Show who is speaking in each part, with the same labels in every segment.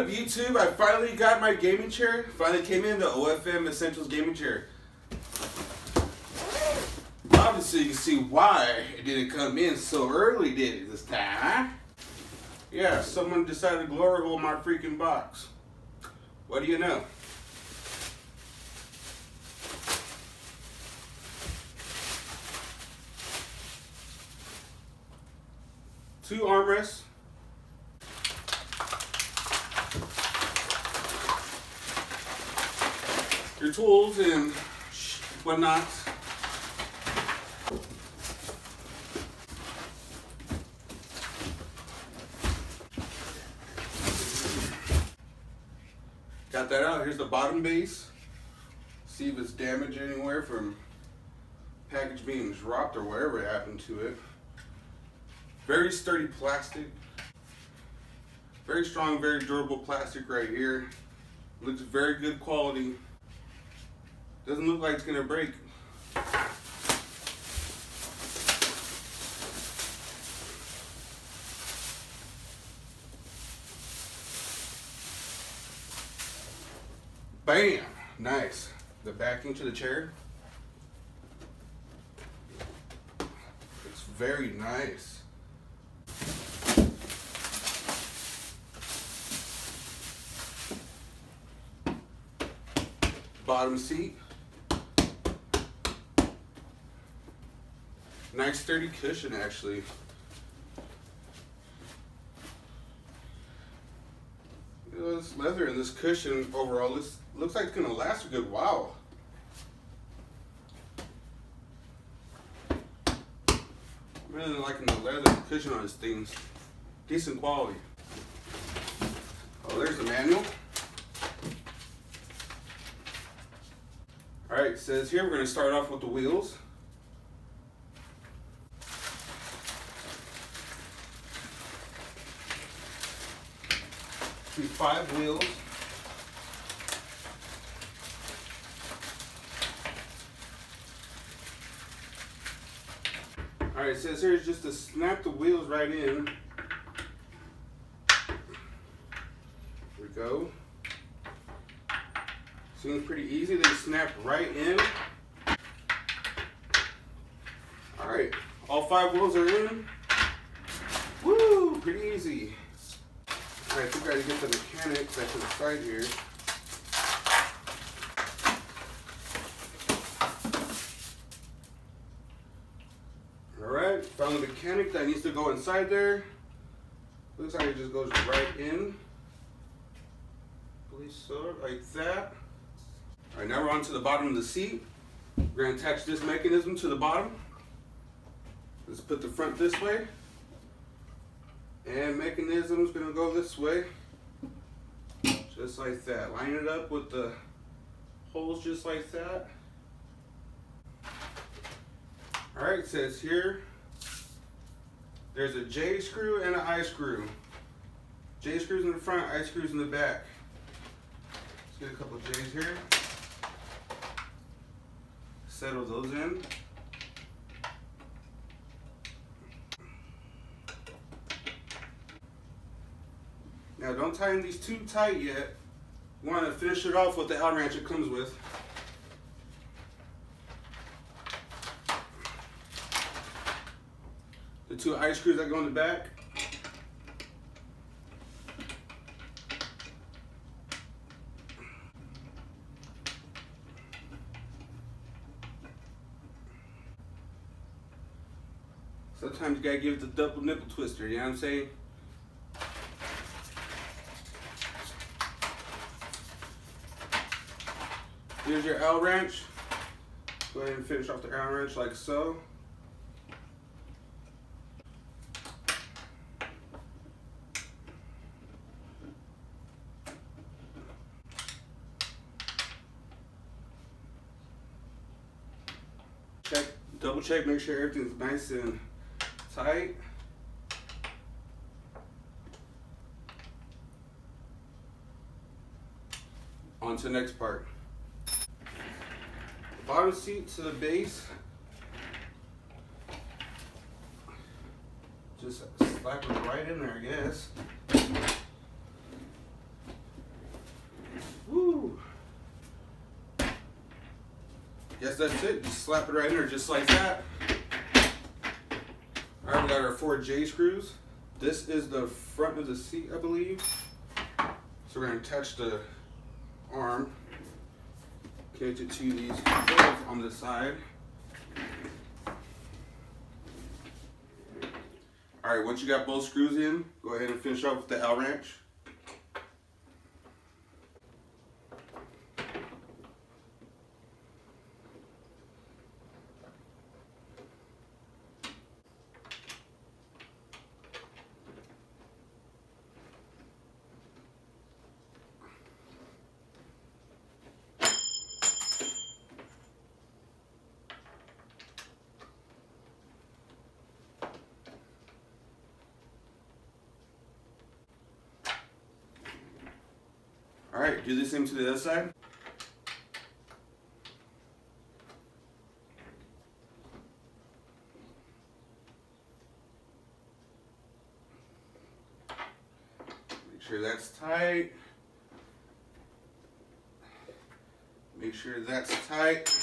Speaker 1: YouTube? I finally got my gaming chair. Finally came in, the OFM Essentials gaming chair. Obviously, you can see why it didn't come in so early, did it this time, huh? Yeah, someone decided to glory hole my freaking box. What do you know? Two armrests. Your tools and whatnot. Got that out. Here's the bottom base. See if it's damaged anywhere from package being dropped or whatever happened to it. Very sturdy plastic. Very strong, very durable plastic right here. Looks very good quality. Doesn't look like it's gonna break. Bam! Nice. The backing to the chair. It's very nice. Bottom seat. Nice sturdy cushion actually. This leather and this cushion overall looks like it's gonna last a good while. I'm really liking the leather cushion on this thing. Decent quality. Oh, there's the manual. Alright, it says here we're going to start off with the wheels. See 5 wheels. Alright, it says here is just to snap the wheels right in. There we go. Seems pretty easy. They snap right in. Alright, all 5 wheels are in. Woo, pretty easy. Alright, I think I gotta get the mechanics that's to the side here. Alright, found the mechanic that needs to go inside there. Looks like it just goes right in. I believe so, like that. All right, now we're on to the bottom of the seat. We're going to attach this mechanism to the bottom. Let's put the front this way. And mechanism is going to go this way. Just like that. Line it up with the holes just like that. All right, it says here, there's a J screw and an I screw. J screws in the front, I screws in the back. Let's get a couple of J's here. Settle those in. Now don't tighten these too tight yet. You want to finish it off with the L wrench it comes with. The 2 I screws that go in the back. Sometimes you gotta give it the double nipple twister, you know what I'm saying? Here's your L wrench. Go ahead and finish off the L wrench like so. Double check, make sure everything's nice and tight. On to the next part. The bottom seat to the base. Just slap it right in there, I guess. guess that's it. Just slap it right in there just like that. Alright, we got our 4 J screws. This is the front of the seat, I believe. So we're going to attach the arm, connect it to these holes on the side. Alright, once you got both screws in, go ahead and finish off with the L wrench. Alright, do the same to the other side. Make sure that's tight. Make sure that's tight.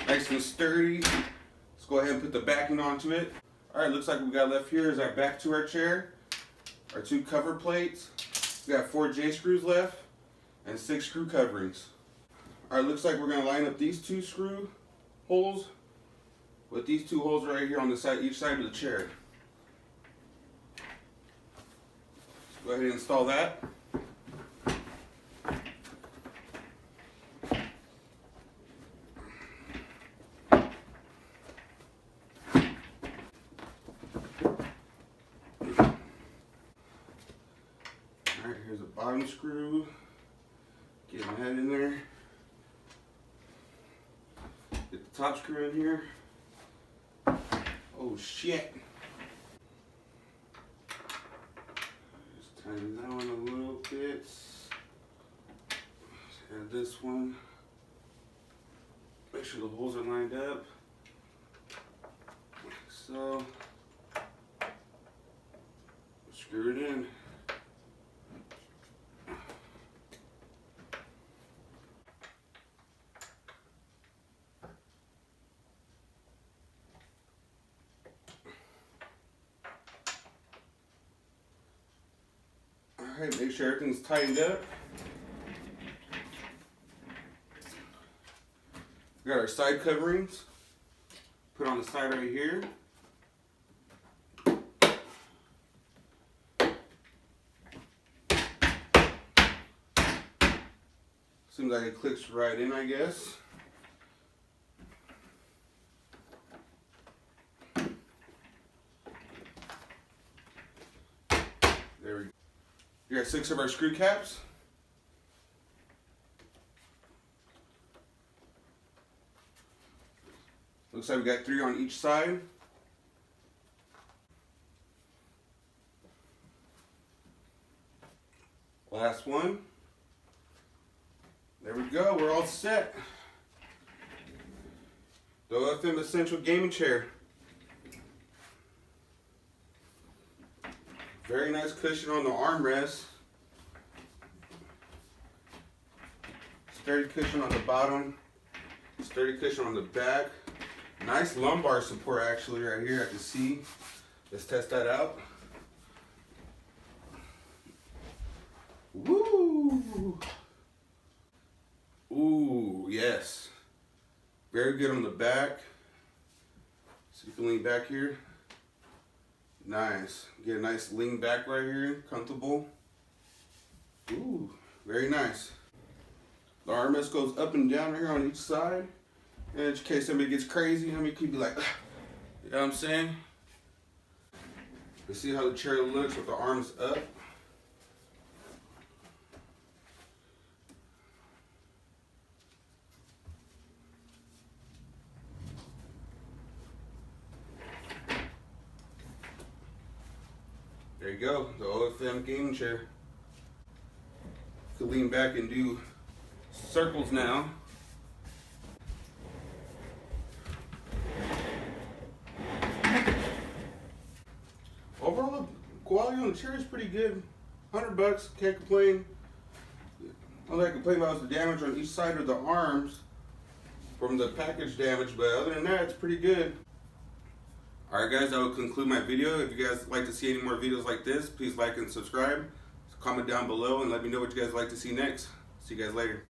Speaker 1: Nice and sturdy. Let's go ahead and put the backing onto it. Alright, looks like what we got left here is our back to our chair, our 2 cover plates. We got 4 J screws left and 6 screw coverings. Alright, looks like we're going to line up these 2 screw holes with these 2 holes right here on the side, each side of the chair. Let's go ahead and install that. Alright, here's a bottom screw. Getting that in there. Get the top screw in here. Oh shit. Just tighten that one a little bit. Add this one. Make sure the holes are lined up. Like so. Screw it in. Alright, make sure everything's tightened up. We got our side coverings. Put on the side right here. Seems like it clicks right in, I guess. There we go. We got 6 of our screw caps. Looks like we got 3 on each side. Last one. There we go, we're all set. The OFM Essential Gaming Chair. Very nice cushion on the armrest. Sturdy cushion on the bottom. Sturdy cushion on the back. Nice lumbar support actually right here, I can see. Let's test that out. Woo! Ooh, yes. Very good on the back. So you can lean back here. Nice. Get a nice lean back right here, comfortable. Ooh, very nice. The armrest goes up and down here on each side. And in case somebody gets crazy, you could be like, you know what I'm saying? You see how the chair looks with the arms up? There you go, the OFM gaming chair. You can lean back and do circles now. Overall, the quality on the chair is pretty good. $100, can't complain. All I complain about is the damage on each side of the arms. from the package damage, but other than that, it's pretty good. Alright guys, that will conclude my video. If you guys like to see any more videos like this, please like and subscribe. Comment down below and let me know what you guys like to see next. See you guys later.